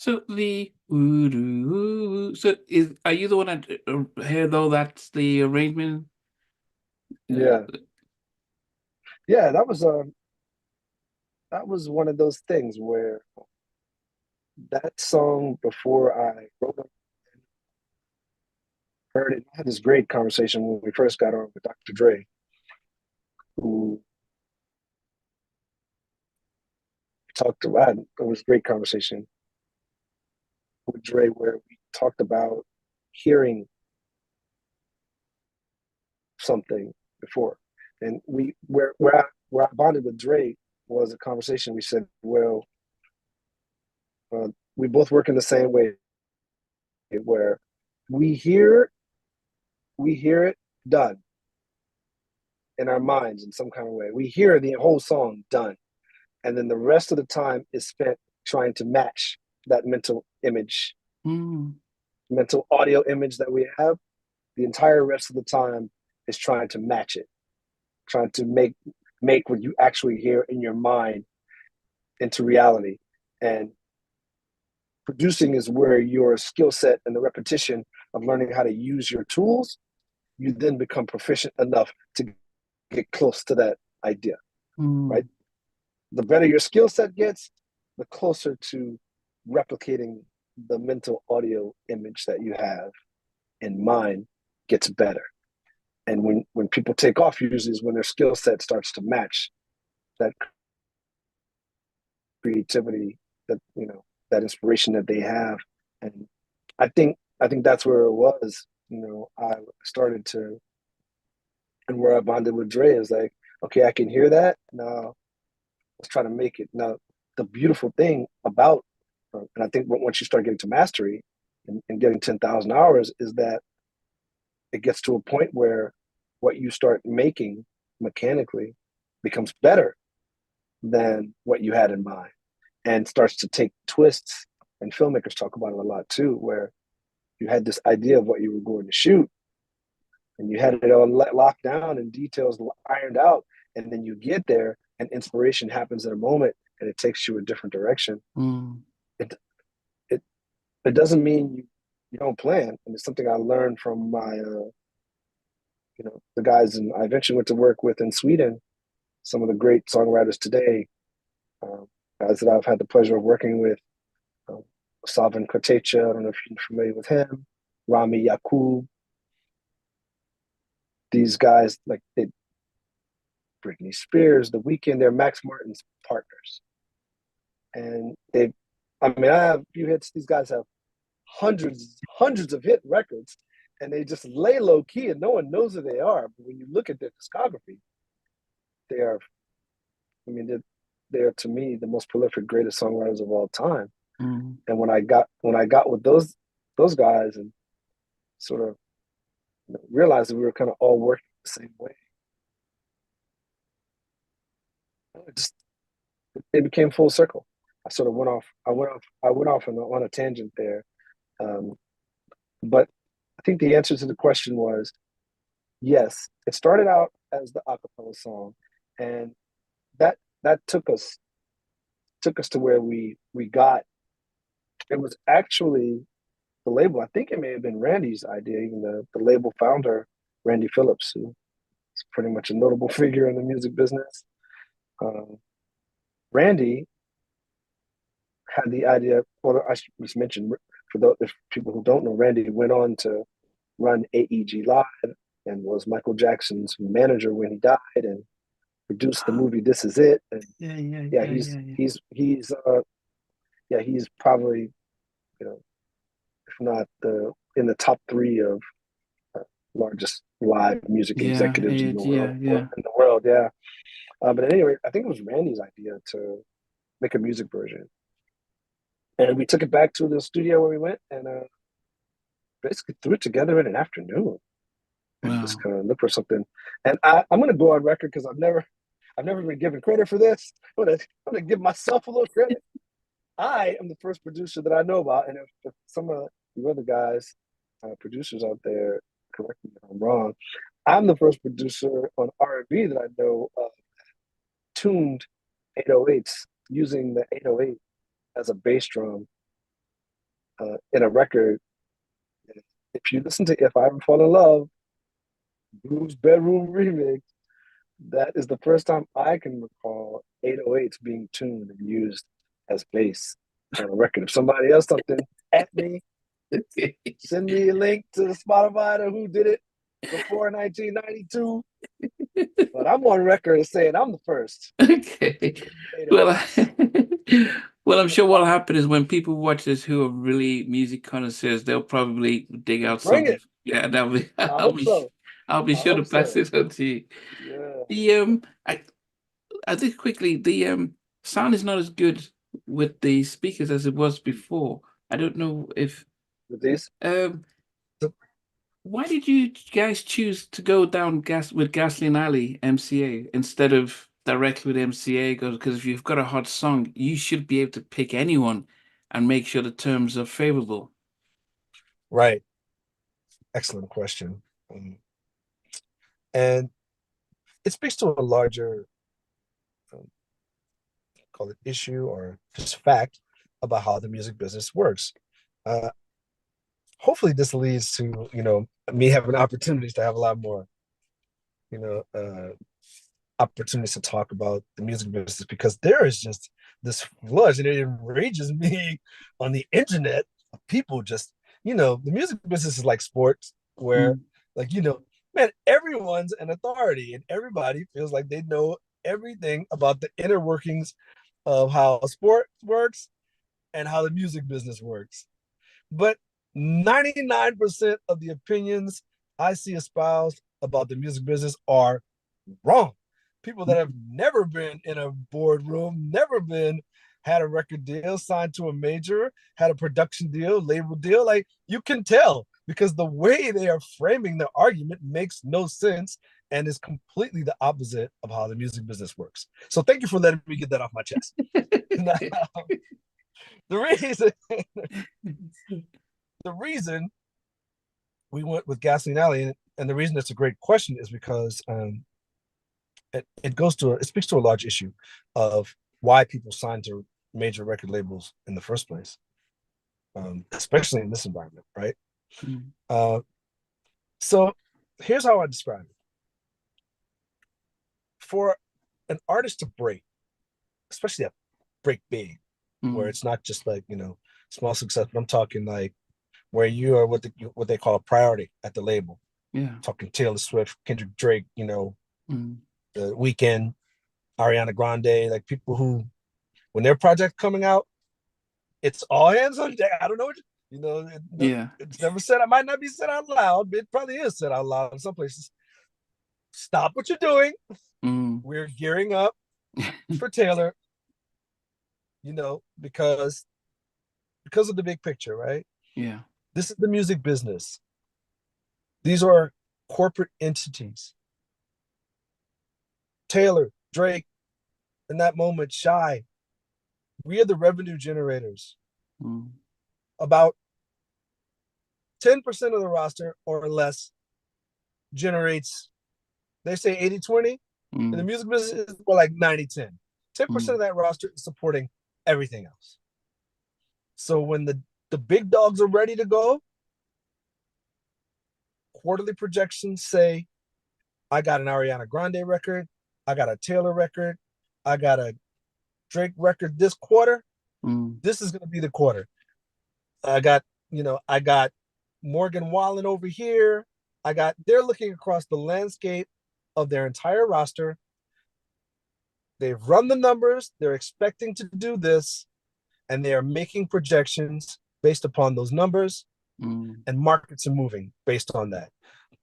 So the ooh, doo, ooh, so is are you the one that here though? That's the arrangement. Yeah, Uh, yeah, that was one of those things where that song before I wrote it, heard it, I had this great conversation when we first got on with Dr. Dre, who talked about it was a great conversation with Dre where we talked about hearing something before. And where I bonded with Dre was a conversation. We said, well, we both work in the same way where we hear we hear it done in our minds in some kind of way. We hear the whole song done, and then the rest of the time is spent trying to match that mental image, mm, mental audio image that we have. The entire rest of the time is trying to match it, trying to make what you actually hear in your mind into reality. And producing is where your skill set and the repetition of learning how to use your tools, you then become proficient enough to get close to that idea, right? mm. The better your skill set gets, the closer to replicating the mental audio image that you have in mind gets better. And when people take off, usually is when their skill set starts to match that creativity, that that inspiration that they have. And I think that's where it was. I started to, and where I bonded with Dre is like, okay, I can hear that. Now let's try to make it. Now the beautiful thing about, and I think once you start getting to mastery and getting 10,000 hours, is that it gets to a point where what you start making mechanically becomes better than what you had in mind and starts to take twists. And filmmakers talk about it a lot too, where you had this idea of what you were going to shoot and you had it all locked down and details ironed out. And then you get there and inspiration happens in a moment and it takes you a different direction. Mm. It, it, it doesn't mean you don't plan. And it's something I learned from the guys I eventually went to work with in Sweden, some of the great songwriters today, guys that I've had the pleasure of working with. Um, Salvin Kotecha, I don't know if you're familiar with him, Rami Yakub, these guys like Britney Spears, The Weeknd, they're Max Martin's partners. And I have a few hits, these guys have hundreds of hit records, and they just lay low key and no one knows who they are. But when you look at their discography, they are, they're to me the most prolific, greatest songwriters of all time. Mm. And when I got with those guys and sort of realized that we were kind of all working the same way, it just it became full circle. I sort of went off. I went off on a tangent there. Um, but I think the answer to the question was yes. It started out as the acapella song, and that took us to where we got. It was actually the label. I think it may have been Randy's idea, even the label founder, Randy Phillips, who is pretty much a notable figure in the music business. Um, Randy had the idea. Well, I should just mention for those if people who don't know, Randy went on to run AEG Live and was Michael Jackson's manager when he died, and produced the movie This Is It. And Yeah, yeah, yeah, yeah, yeah, yeah. he's probably if not in the top three of uh, largest live music Yeah, executives in the world. yeah, yeah. Yeah. But at any rate, I think it was Randy's idea to make a music version. And we took it back to the studio where we went and basically threw it together in an afternoon and just Wow. kind of looked for something. And I'm going to go on record because I've never been given credit for this. I'm gonna give myself a little credit. I am the first producer that I know about, and if some of the other guys, producers out there, correct me if I'm wrong, I'm the first producer on R&B that I know tuned 808s using the 808 as a bass drum in a record. If you listen to "If I Ever Fall in Love," Blues Bedroom remix, that is the first time I can recall 808s being tuned and used as bass on a record. If somebody else something at me, send me a link to the Spotify to who did it before 1992. But I'm on record as saying I'm the first. Okay. Well, 808s. well, I'm sure what'll happen is when people watch this who are really music connoisseurs, they'll probably dig out Bring something. it. Yeah, that'll be. I hope so. I'll be I sure to hope pass so. this on to you. Yeah. The I think quickly the sound is not as good with the speakers as it was before. I don't know if With these, um why did you guys choose to go down gas with Gasoline Alley MCA instead of directly with MCA? Because if you've got a hot song, you should be able to pick anyone and make sure the terms are favorable. Right. Excellent question. And it speaks to a larger, um, call it issue or just fact about how the music business works. Uh, Hopefully, this leads to me having opportunities to have a lot more you know uh, opportunities to talk about the music business because there is just this flood and it enrages me on the internet of people just the music business is like sports where Mm, like man, everyone's an authority and everybody feels like they know everything about the inner workings of how a sport works and how the music business works, but 99% of the opinions I see espoused about the music business are wrong. People that have never been in a boardroom, never been had a record deal, signed to a major, had a production deal, label deal. Like you can tell because the way they are framing the argument makes no sense and is completely the opposite of how the music business works. So thank you for letting me get that off my chest. Now, the reason the reason we went with Gasoline Alley, and the reason it's a great question is because it speaks to a large issue of why people sign to major record labels in the first place, especially in this environment, right? mm, Uh, so here's how I describe it: for an artist to break, especially a break big, where mm, it's not just like small success, but I'm talking like where you are what they call a priority at the label. yeah. Talking Taylor Swift, Kendrick Drake, Mm, the Weekend, Ariana Grande, like people who, when their project coming out, it's all hands on deck. I don't know what yeah. it's never said. It might not be said out loud, but it probably is said out loud in some places. Stop what you're doing. Mm, We're gearing up for Taylor. Because of the big picture, right? yeah. This is the music business. These are corporate entities. Taylor, Drake, in that moment, Shai. We are the revenue generators. Mm, About 10% of the roster or less generates, they say 80-20. In the mm, music business, it's more like 90-10. 10% mm, of that roster is supporting everything else. So when the big dogs are ready to go, quarterly projections say, I got an Ariana Grande record, I got a Taylor record, I got a Drake record this quarter. mm, This is going to be the quarter. I got Morgan Wallen over here. They're looking across the landscape of their entire roster. They've run the numbers. They're expecting to do this, and they are making projections based upon those numbers, mm. and markets are moving based on that.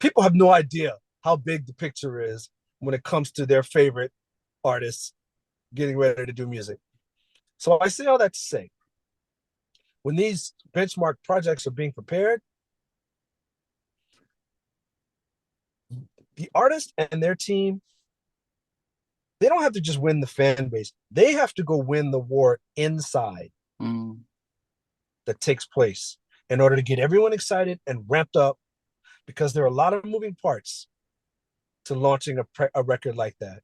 People have no idea how big the picture is when it comes to their favorite artists getting ready to do music. So I say all that to say, when these benchmark projects are being prepared, the artist and their team, they don't have to just win the fan base. They have to go win the war inside Mm, that takes place in order to get everyone excited and ramped up because there are a lot of moving parts to launching a record like that.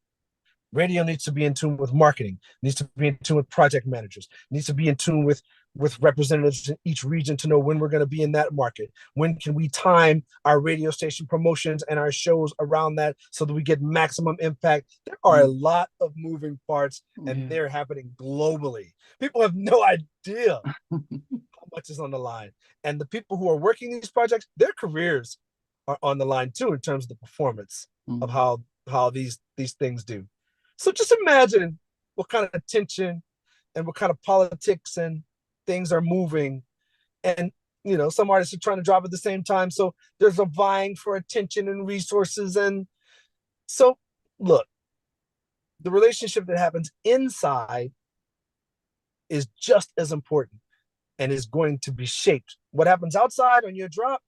Radio needs to be in tune with marketing, needs to be in tune with project managers, needs to be in tune with with representatives in each region to know when we're going to be in that market. When can we time our radio station promotions and our shows around that so that we get maximum impact? There are a lot of moving parts, and they're happening globally. People have no idea how much is on the line. And the people who are working these projects, their careers are on the line too, in terms of the performance of how these things do. So just imagine what kind of attention and what kind of politics and things are moving. And, you know, some artists are trying to drop at the same time. So there's a vying for attention and resources. And so, look, the relationship that happens inside is just as important and is going to be shaped. What happens outside on your drop,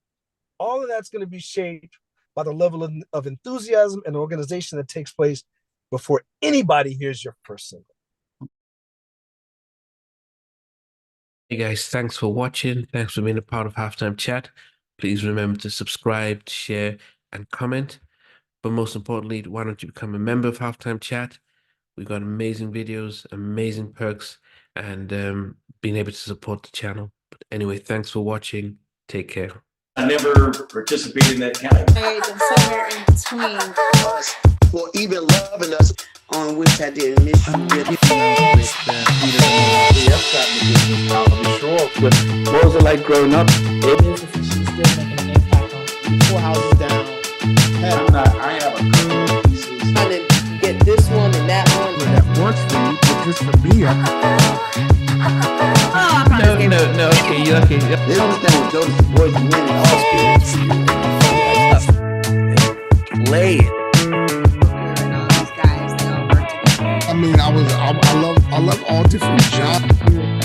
all of that's going to be shaped by the level of enthusiasm and organization that takes place before anybody hears your first single. Hey guys, thanks for watching. Thanks for being a part of Halftime Chat. Please remember to subscribe, share, and comment. But most importantly, why don't you become a member of Halftime Chat? We've got amazing videos, amazing perks, and being able to support the channel. But anyway, thanks for watching. Take care. I never participated in that category. And somewhere in between us for even loving us, on which I did miss you with What was it like growing up? She's still making an impact on 4 houses down. I have a couple of pieces. trying to get this one and that one. That works for you, but just for me, No, okay, you're okay. They don't understand what Jonas' voice meant in all spirits. Play it. And all these guys, they all work together. I mean, I love all different genres.